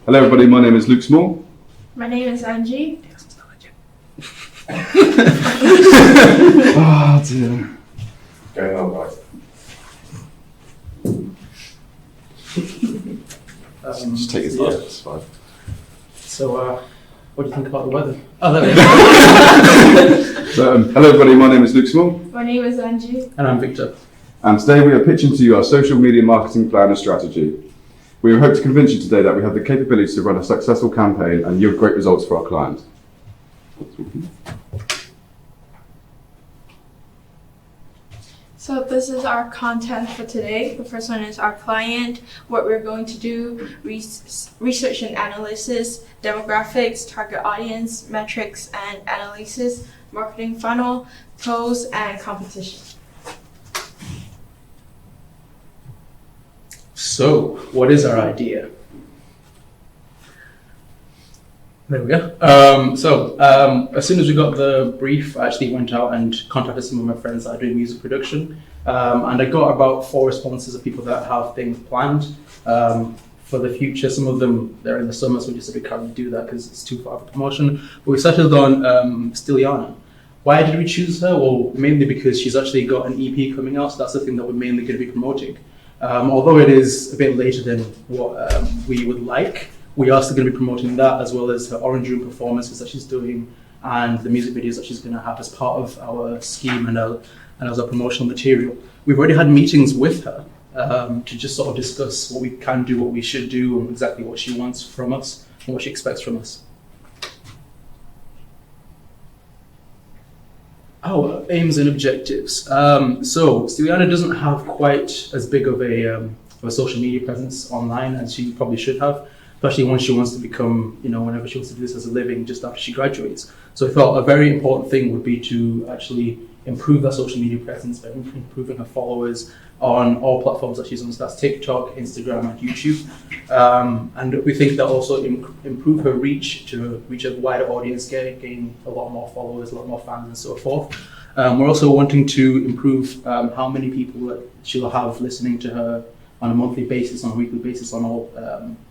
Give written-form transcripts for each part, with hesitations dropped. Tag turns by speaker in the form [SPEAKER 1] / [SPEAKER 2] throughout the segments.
[SPEAKER 1] Hello everybody, my name is Luke Small.
[SPEAKER 2] My name is Angie.
[SPEAKER 1] Oh dear.
[SPEAKER 3] Going on, guys.
[SPEAKER 1] Just take his life, it's fine.
[SPEAKER 4] So, what do you think about the weather? Oh, there we go.
[SPEAKER 1] So, hello everybody, my name is Luke Small.
[SPEAKER 2] My name is Angie.
[SPEAKER 4] And I'm Victor.
[SPEAKER 1] And today we are pitching to you our social media marketing plan and strategy. We hope to convince you today that we have the capability to run a successful campaign and yield great results for our clients.
[SPEAKER 2] So this is our content for today. The first one is our client, what we're going to do, research and analysis, demographics, target audience, metrics and analysis, marketing funnel, pros, and competition.
[SPEAKER 4] So, what is our idea? There we go. As soon as we got the brief, I actually went out and contacted some of my friends that are doing music production. And I got about 4 responses of people that have things planned for the future. Some of them, they're in the summer, so we just said we can't do that because it's too far for promotion. But we settled on Stiliana. Why did we choose her? Well, mainly because she's actually got an EP coming out, so that's the thing that we're mainly going to be promoting. Although it is a bit later than what we would like, we are still going to be promoting that, as well as her Orange Room performances that she's doing and the music videos that she's going to have as part of our scheme and as our promotional material. We've already had meetings with her to just sort of discuss what we can do, what we should do, and exactly what she wants from us and what she expects from us. Our aims and objectives. So Stiliana doesn't have quite as big of a social media presence online as she probably should have, especially when she wants to become, whenever she wants to do this as a living just after she graduates. So I thought a very important thing would be to actually improve that social media presence by improving her followers on all platforms that she's on. So that's TikTok, Instagram, and YouTube. And we think that also improve her reach to reach a wider audience, gain a lot more followers, a lot more fans, and so forth. We're also wanting to improve how many people that she'll have listening to her on a monthly basis, on a weekly basis, on all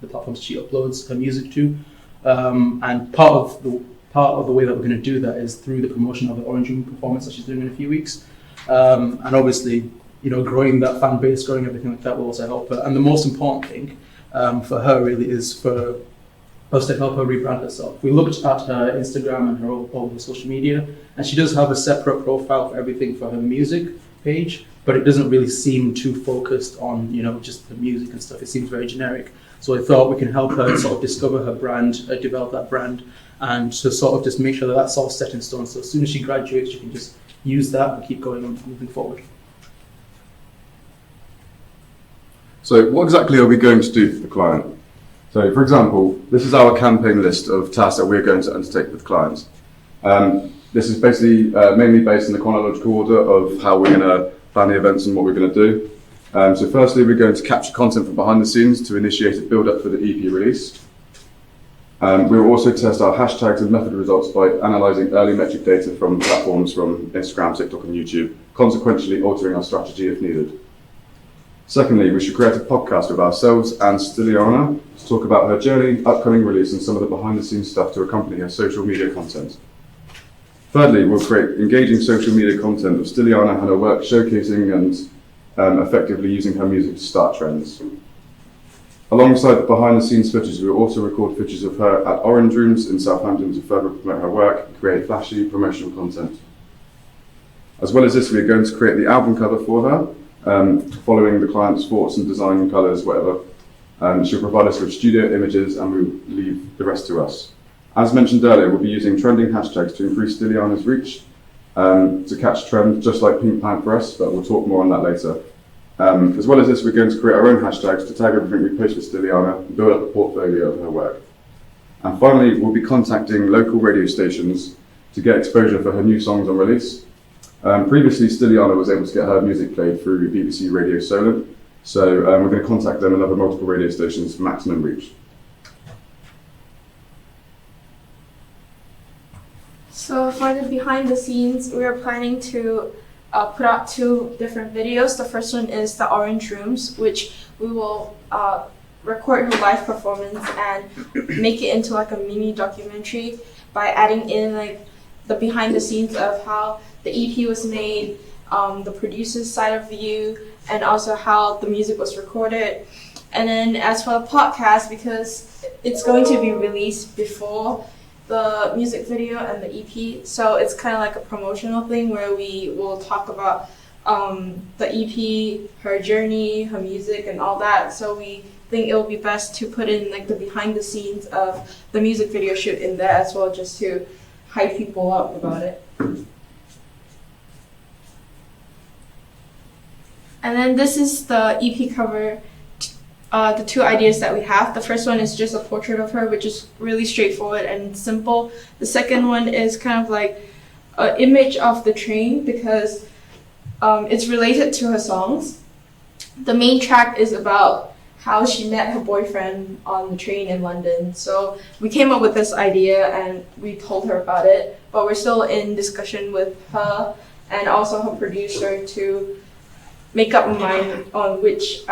[SPEAKER 4] the platforms she uploads her music to. And part of the way that we're going to do that is through the promotion of the Orange Room performance that she's doing in a few weeks. And obviously, growing that fan base, growing everything like that will also help her. And the most important thing for her really is for us to help her rebrand herself. We looked at her Instagram and her all the social media, and she does have a separate profile for everything for her music page, but it doesn't really seem too focused on, just the music and stuff. It seems very generic. So I thought we can help her sort of discover her brand, develop that brand, and to sort of just make sure that that's all set in stone. So as soon as she graduates, she can just use that and keep going and moving forward.
[SPEAKER 1] So what exactly are we going to do for the client? So for example, this is our campaign list of tasks that we're going to undertake with clients. This is basically mainly based on the chronological order of how we're going to plan the events and what we're going to do. So firstly, we're going to capture content from behind the scenes to initiate a build-up for the EP release. We will also test our hashtags and method results by analysing early metric data from platforms from Instagram, TikTok and YouTube, consequentially altering our strategy if needed. Secondly, we should create a podcast with ourselves and Stiliana to talk about her journey, upcoming release and some of the behind-the-scenes stuff to accompany her social media content. Thirdly, we'll create engaging social media content of Stiliana and her work, showcasing and effectively using her music to start trends. Alongside the behind-the-scenes footage, we will also record footage of her at Orange Rooms in Southampton to further promote her work and create flashy promotional content. As well as this, we are going to create the album cover for her, following the client's thoughts and design, colours, whatever. She'll provide us with studio images and we'll leave the rest to us. As mentioned earlier, we'll be using trending hashtags to increase Stiliana's reach, to catch trends, just like Pink Panther us, but we'll talk more on that later. As well as this, we're going to create our own hashtags to tag everything we post with Stiliana and build up a portfolio of her work. And finally, we'll be contacting local radio stations to get exposure for her new songs on release. Previously, Stiliana was able to get her music played through BBC Radio Solent, so we're going to contact them and other multiple radio stations for maximum reach.
[SPEAKER 2] So for the behind the scenes, we are planning to put out 2 different videos. The first one is the Orange Rooms, which we will record her live performance and make it into like a mini documentary by adding in like the behind the scenes of how the EP was made, the producer's side of view, and also how the music was recorded. And then as for the podcast, because it's going to be released before the music video and the EP, so it's kind of like a promotional thing where we will talk about the EP, her journey, her music, and all that. So we think it will be best to put in like the behind the scenes of the music video shoot in there as well, just to hype people up about it. And then this is the EP cover, the two ideas that we have. The first one is just a portrait of her, which is really straightforward and simple. The second one is kind of like an image of the train because it's related to her songs. The main track is about how she met her boyfriend on the train in London. So we came up with this idea and we told her about it, but we're still in discussion with her and also her producer to make up a mind on which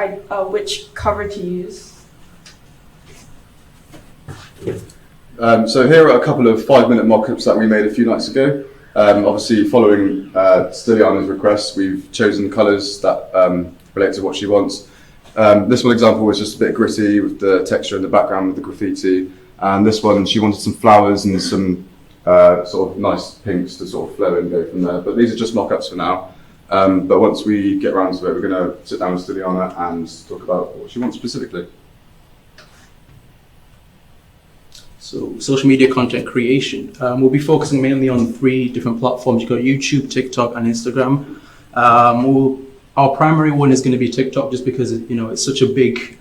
[SPEAKER 2] cover to use.
[SPEAKER 1] So here are a couple of 5-minute mock-ups that we made a few nights ago. Obviously, following Stiliana's request, we've chosen colours that relate to what she wants. This one example was just a bit gritty with the texture in the background with the graffiti. And this one, she wanted some flowers and some sort of nice pinks to sort of flow and go from there. But these are just mock-ups for now. But once we get around to it, we're going to sit down with Stiliana and talk about what she wants specifically.
[SPEAKER 4] So, social media content creation. We'll be focusing mainly on 3 different platforms. You've got YouTube, TikTok, and Instagram. Our primary one is going to be TikTok, just because it's such a big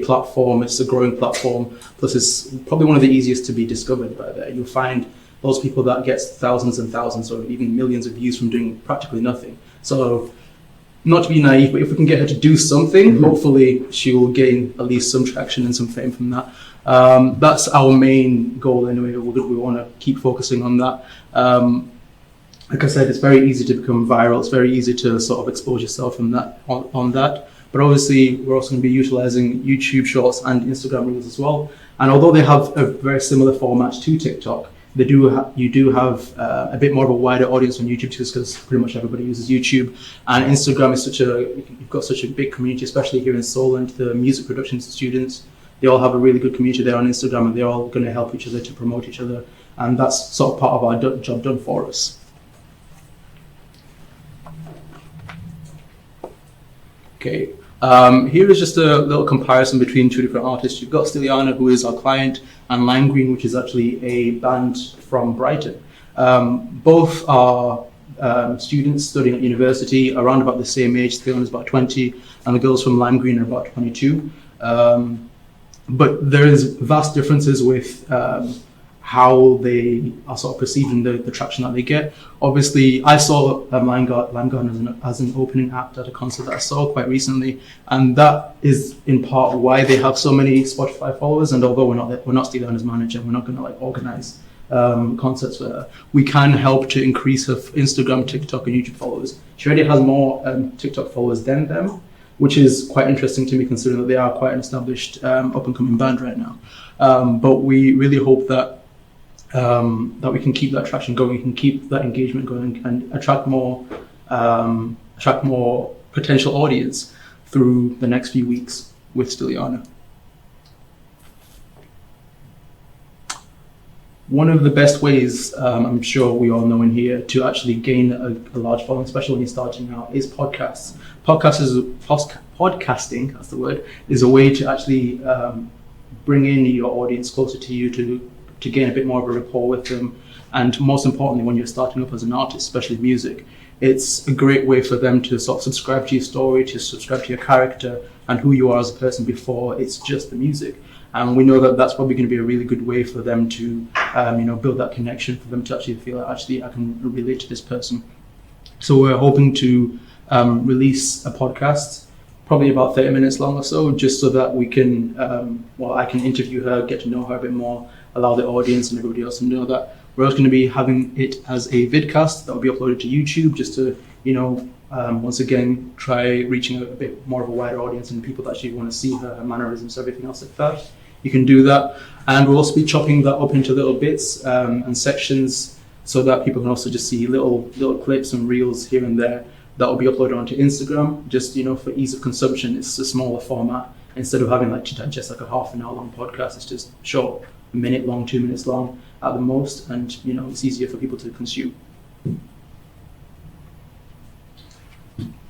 [SPEAKER 4] platform. It's a growing platform. Plus, it's probably one of the easiest to be discovered by there. You'll find those people that gets thousands and thousands or even millions of views from doing practically nothing. So, not to be naive, but if we can get her to do something, hopefully she will gain at least some traction and some fame from that. That's our main goal anyway. We want to keep focusing on that. Like I said, it's very easy to become viral. It's very easy to sort of expose yourself on that. But obviously, we're also going to be utilizing YouTube Shorts and Instagram Reels as well. And although they have a very similar format to TikTok, you do have a bit more of a wider audience on YouTube, just because pretty much everybody uses YouTube. And Instagram is you've got such a big community, especially here in Solent, the music production students. They all have a really good community there on Instagram, and they're all going to help each other to promote each other. And that's sort of part of our job done for us. Okay, here is just a little comparison between 2 different artists. You've got Stiliana, who is our client, and Lime Green, which is actually a band from Brighton. Both are students studying at university, around about the same age. Stiliana is about 20, and the girls from Lime Green are about 22. But there is vast differences with how they are sort of perceiving the traction that they get. Obviously, I saw Lime Garden as an opening act at a concert that I saw quite recently, and that is in part why they have so many Spotify followers. And although we're not Stiliana's manager, we're not going to organize concerts for her. We can help to increase her Instagram, TikTok, and YouTube followers. She already has more TikTok followers than them, which is quite interesting to me, considering that they are quite an established up-and-coming band right now. But we really hope that we can keep that traction going, we can keep that engagement going, and attract more potential audience through the next few weeks with Stiliana. One of the best ways, I'm sure we all know in here, to actually gain a large following, especially when you're starting out, is podcasts. Podcasting, that's the word, is a way to actually bring in your audience closer to you, to gain a bit more of a rapport with them. And most importantly, when you're starting up as an artist, especially music, it's a great way for them to sort of subscribe to your story, to subscribe to your character and who you are as a person before it's just the music. And we know that that's probably going to be a really good way for them to, build that connection, for them to actually feel like, actually, I can relate to this person. So we're hoping to release a podcast, probably about 30 minutes long or so, just so that we can, I can interview her, get to know her a bit more, allow the audience and everybody else to know that. We're also going to be having it as a vidcast that will be uploaded to YouTube, just to, Once again, try reaching out a bit more of a wider audience and people that actually want to see her mannerisms, everything else like that. You can do that. And we'll also be chopping that up into little bits and sections so that people can also just see little clips and reels here and there that will be uploaded onto Instagram. Just, for ease of consumption, it's a smaller format. Instead of having just like a half an hour long podcast, it's just short, a minute long, 2 minutes long at the most. And, it's easier for people to consume.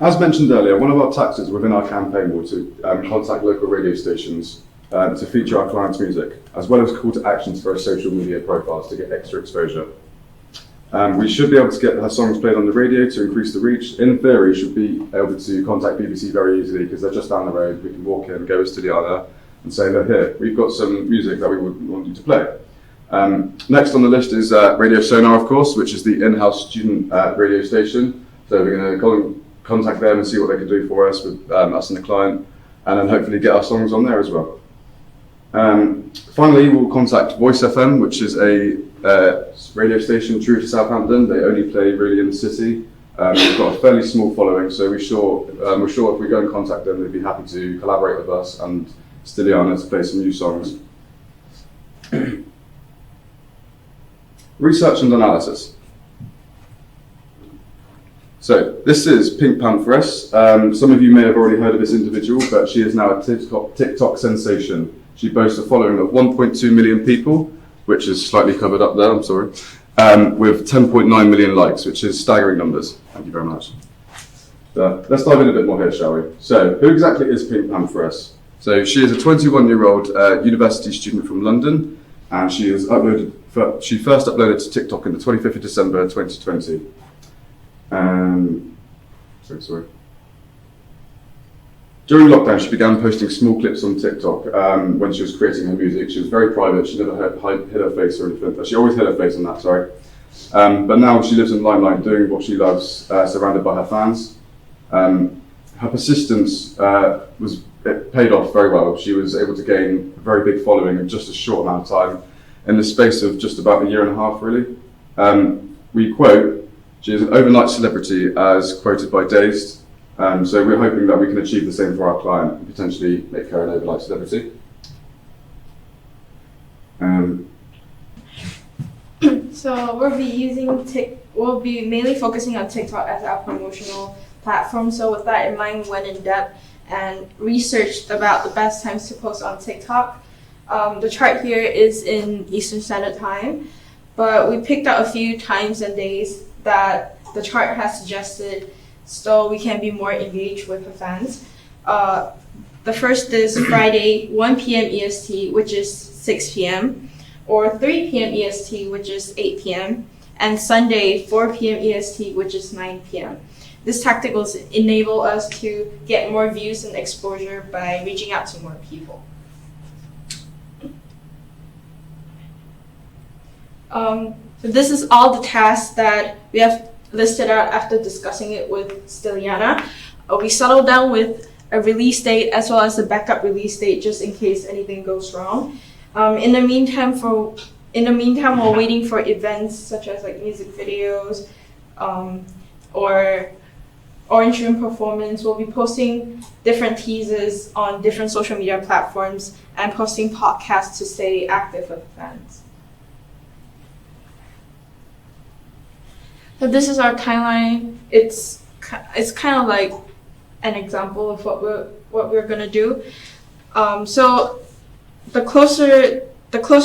[SPEAKER 1] As mentioned earlier, one of our tactics within our campaign was to contact local radio stations to feature our clients' music, as well as call to actions for our social media profiles to get extra exposure. We should be able to get her songs played on the radio to increase the reach. In theory, should be able to contact BBC very easily because they're just down the road. We can walk in, go to Studiana and say, look here, we've got some music that we would want you to play. Next on the list is Radio Sonar, of course, which is the in-house student radio station. So we're going to contact them and see what they can do for us with us and the client, and then hopefully get our songs on there as well. Finally, we'll contact Voice FM, which is a radio station true to Southampton. They only play really in the city. We've got a fairly small following, so we're sure if we go and contact them, they'd be happy to collaborate with us and Stiliana to play some new songs. Research and analysis. So this is Pink Pantheress. Some of you may have already heard of this individual, but she is now a TikTok sensation. She boasts a following of 1.2 million people, which is slightly covered up there, I'm sorry, with 10.9 million likes, which is staggering numbers. Thank you very much. Let's dive in a bit more here, shall we? So, who exactly is Pink Pantheress? So, she is a 21-year-old university student from London, and she first uploaded to TikTok on the 25th of December 2020. Sorry. During lockdown, she began posting small clips on TikTok when she was creating her music. She was very private. She never hid her face or anything. She always hid her face on that, sorry. But now she lives in limelight doing what she loves, surrounded by her fans. Her persistence paid off very well. She was able to gain a very big following in just a short amount of time, in the space of just about a year and a half, really. We quote, she is an overnight celebrity as quoted by Dazed. So we're hoping that we can achieve the same for our client and potentially make her an overnight celebrity.
[SPEAKER 2] So we'll be mainly focusing on TikTok as our promotional platform. So with that in mind, we went in depth and researched about the best times to post on TikTok. The chart here is in Eastern Standard Time, but we picked out a few times and days that the chart has suggested so we can be more engaged with the fans. The first is Friday, 1 p.m. EST, which is 6 p.m., or 3 p.m. EST, which is 8 p.m., and Sunday, 4 p.m. EST, which is 9 p.m. This tactic will enable us to get more views and exposure by reaching out to more people. So this is all the tasks that we have listed out after discussing it with Stiliana. We settled down with a release date as well as a backup release date just in case anything goes wrong. In the meantime, while waiting for events such as like music videos or Orange Room performance, we'll be posting different teasers on different social media platforms and posting podcasts to stay active with fans. So this is our timeline. It's kind of like an example of what we're gonna do. So the closer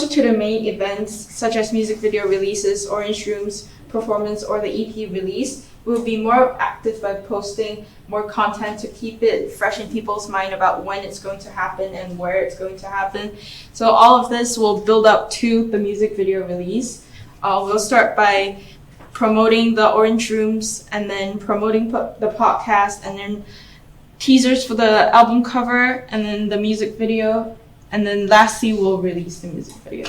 [SPEAKER 2] to the main events, such as music video releases, Orange Room's performance, or the EP release, we'll be more active by posting more content to keep it fresh in people's mind about when it's going to happen and where it's going to happen. So all of this will build up to the music video release. We'll start by promoting the Orange Rooms, and then promoting the podcast, and then teasers for the album cover, and then the music video, and then lastly we'll release the music video.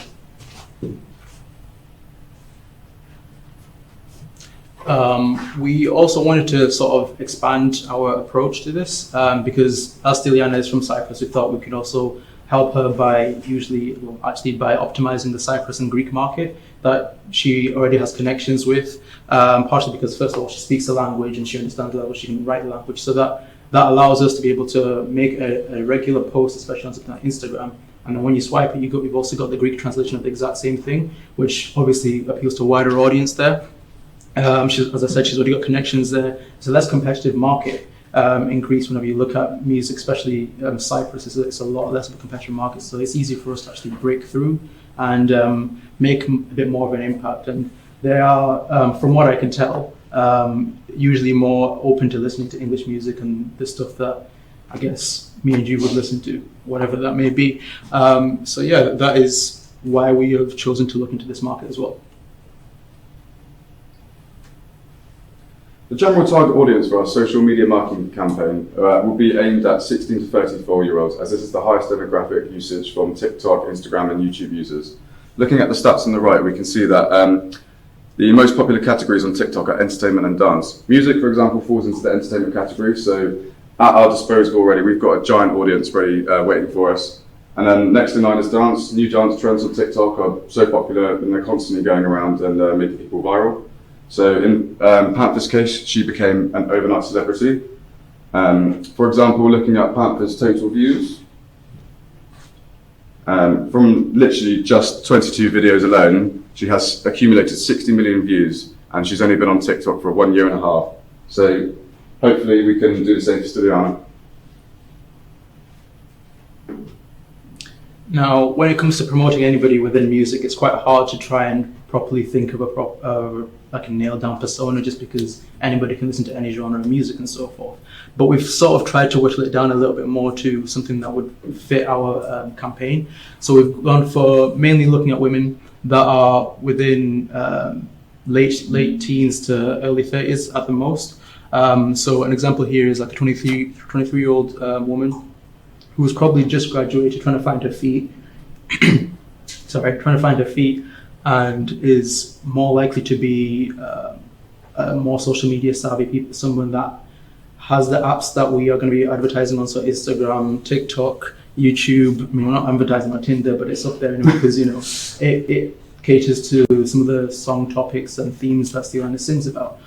[SPEAKER 4] We also wanted to sort of expand our approach to this because as Stiliana is from Cyprus, we thought we could also help her by by optimizing the Cyprus and Greek market that she already has connections with, partially because first of all she speaks the language and she understands the language, she can write the language, so that allows us to be able to make a regular post, especially on something like Instagram. And then when you swipe it, you've also got the Greek translation of the exact same thing, which obviously appeals to a wider audience there. As I said, she's already got connections there. It's a less competitive market in Greece. Whenever you look at music, especially Cyprus, it's a lot less of a competitive market. So it's easier for us to actually break through and make a bit more of an impact. And they are, from what I can tell, usually more open to listening to English music and the stuff that I guess me and you would listen to, whatever that may be. So yeah, that is why we have chosen to look into this market as well.
[SPEAKER 1] The general target audience for our social media marketing campaign will be aimed at 16 to 34-year-olds, as this is the highest demographic usage from TikTok, Instagram and YouTube users. Looking at the stats on the right, we can see that the most popular categories on TikTok are entertainment and dance. Music, for example, falls into the entertainment category, so at our disposal already, we've got a giant audience ready waiting for us. And then next in line is dance. New dance trends on TikTok are so popular and they're constantly going around and making people viral. So in Panther's case, she became an overnight celebrity. For example, looking at Panther's total views, from literally just 22 videos alone, she has accumulated 60 million views, and she's only been on TikTok for 1.5 years. So hopefully we can do the same for Stiliana.
[SPEAKER 4] Now, when it comes to promoting anybody within music, it's quite hard to try and properly think of like a nailed down persona, just because anybody can listen to any genre of music and so forth. But we've sort of tried to whittle it down a little bit more to something that would fit our campaign. So we've gone for mainly looking at women that are within late teens to early 30s at the most. So an example here is like a 23-year-old woman who's probably just graduated, trying to find her feet. And is more likely to be a more social media savvy people, someone that has the apps that we are going to be advertising on, so Instagram, TikTok, YouTube. I mean, we're not advertising on Tinder, but it's up there anyway because, you know, it caters to some of the song topics and themes that Stiliana sings about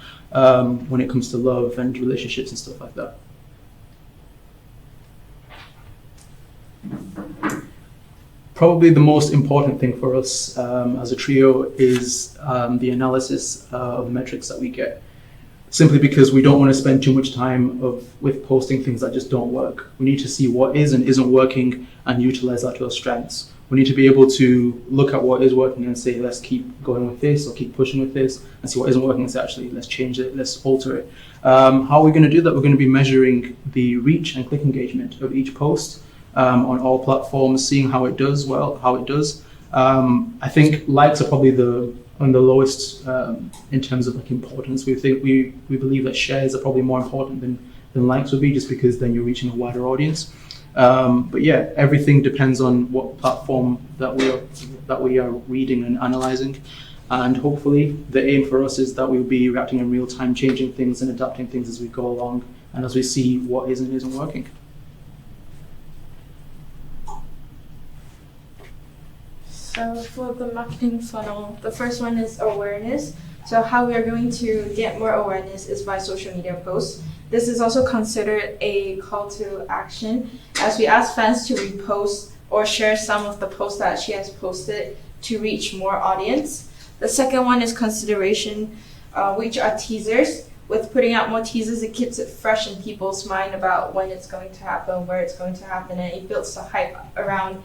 [SPEAKER 4] when it comes to love and relationships and stuff like that. Probably the most important thing for us as a trio is the analysis of the metrics that we get. Simply because we don't want to spend too much time with posting things that just don't work. We need to see what is and isn't working and utilize that to our strengths. We need to be able to look at what is working and say, let's keep going with this or keep pushing with this, and see what isn't working and say, actually, let's change it, let's alter it. How are we going to do that? We're going to be measuring the reach and click engagement of each post on all platforms, seeing how it does. I think likes are probably on the lowest in terms of like importance. We believe that shares are probably more important than likes would be, just because then you're reaching a wider audience. But yeah, everything depends on what platform that we are reading and analyzing, and hopefully the aim for us is that we'll be reacting in real time, changing things and adapting things as we go along and as we see what is and isn't working.
[SPEAKER 2] So for the marketing funnel, the first one is awareness. So how we are going to get more awareness is by social media posts. This is also considered a call to action, as we ask fans to repost or share some of the posts that she has posted to reach more audience. The second one is consideration, which are teasers. With putting out more teasers, it keeps it fresh in people's mind about when it's going to happen, where it's going to happen, and it builds the hype around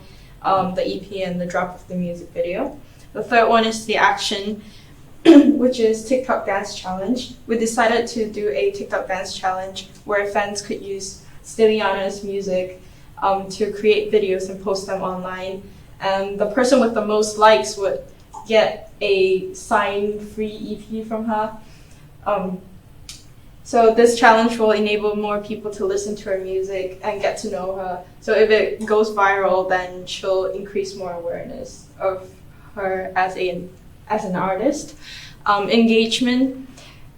[SPEAKER 2] the EP and the drop of the music video. The third one is the action, which is Tick-Tock dance challenge. We decided to do a Tick-Tock dance challenge where fans could use Stiliana's music to create videos and post them online. And the person with the most likes would get a signed free EP from her. So this challenge will enable more people to listen to her music and get to know her. So if it goes viral, then she'll increase more awareness of her as an artist. Engagement.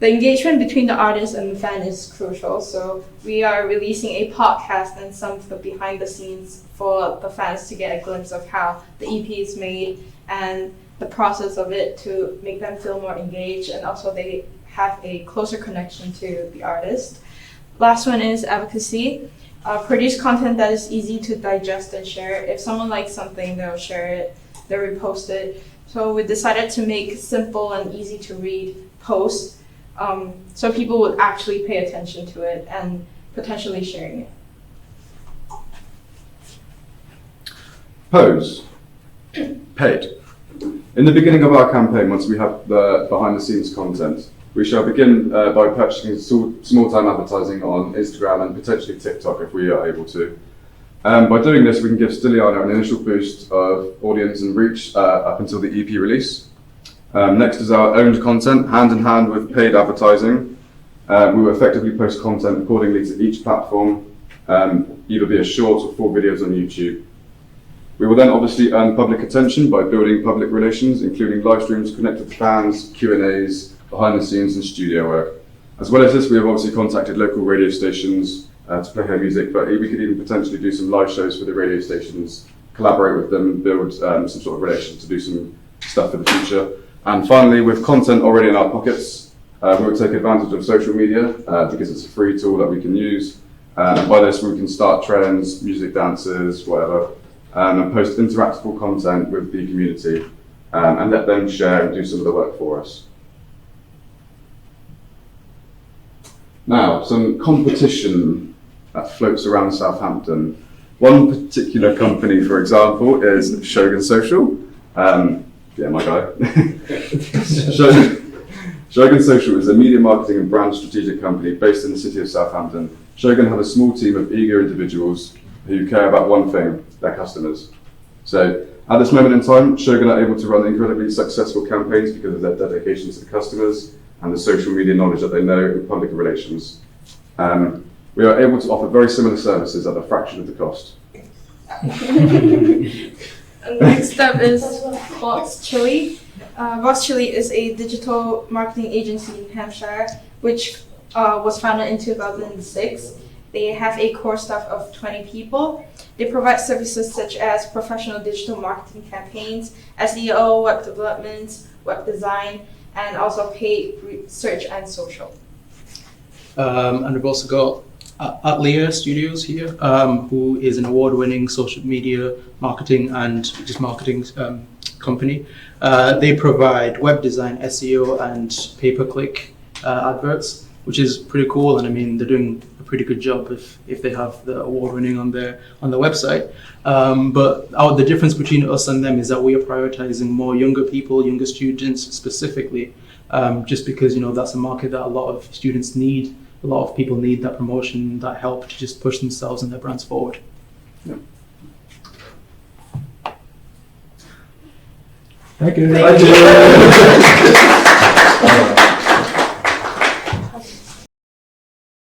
[SPEAKER 2] The engagement between the artist and the fan is crucial, so we are releasing a podcast and some of the behind the scenes for the fans to get a glimpse of how the EP is made and the process of it to make them feel more engaged, and also they have a closer connection to the artist. Last one is advocacy. Produce content that is easy to digest and share. If someone likes something, they'll share it, they'll repost it. So we decided to make simple and easy to read posts so people would actually pay attention to it and potentially sharing it.
[SPEAKER 1] Pose. Paid. In the beginning of our campaign, once we have the behind-the-scenes content, we shall begin by purchasing small-time advertising on Instagram and potentially TikTok if we are able to. By doing this, we can give Stiliana an initial boost of audience and reach up until the EP release. Next is our owned content, hand in hand with paid advertising. We will effectively post content accordingly to each platform, either via short or full videos on YouTube. We will then obviously earn public attention by building public relations, including live streams connected to fans, Q&As, behind the scenes and studio work. As well as this, we have obviously contacted local radio stations to play her music, but we could even potentially do some live shows for the radio stations, collaborate with them, build some sort of relation to do some stuff for the future. And finally, with content already in our pockets, we will take advantage of social media because it's a free tool that we can use. And by this, we can start trends, music, dances, whatever, and post interactable content with the community and let them share and do some of the work for us. Now, some competition that floats around Southampton. One particular company, for example, is Shogun Social. Yeah, my guy. Shogun Social is a media marketing and brand strategic company based in the city of Southampton. Shogun have a small team of eager individuals who care about one thing, their customers. So at this moment in time, Shogun are able to run incredibly successful campaigns because of their dedication to the customers and the social media knowledge that they know in public relations. We are able to offer very similar services at a fraction of the cost.
[SPEAKER 2] Next up is Vox Chili. Vox Chili is a digital marketing agency in Hampshire, which was founded in 2006. They have a core staff of 20 people. They provide services such as professional digital marketing campaigns, SEO, web development, web design, and also paid search and social.
[SPEAKER 4] And we've also got Atlia Studios here, who is an award-winning social media marketing and just marketing company. They provide web design, SEO, and pay-per-click adverts, which is pretty cool. And I mean, they're doing a pretty good job if they have the award-winning on their website. But the difference between us and them is that we are prioritizing more younger people, younger students specifically, just because that's a market that a lot of students need. A lot of people need that promotion, that help to just push themselves and their brands forward.
[SPEAKER 1] Yeah.
[SPEAKER 4] Thank you.
[SPEAKER 1] Thank you.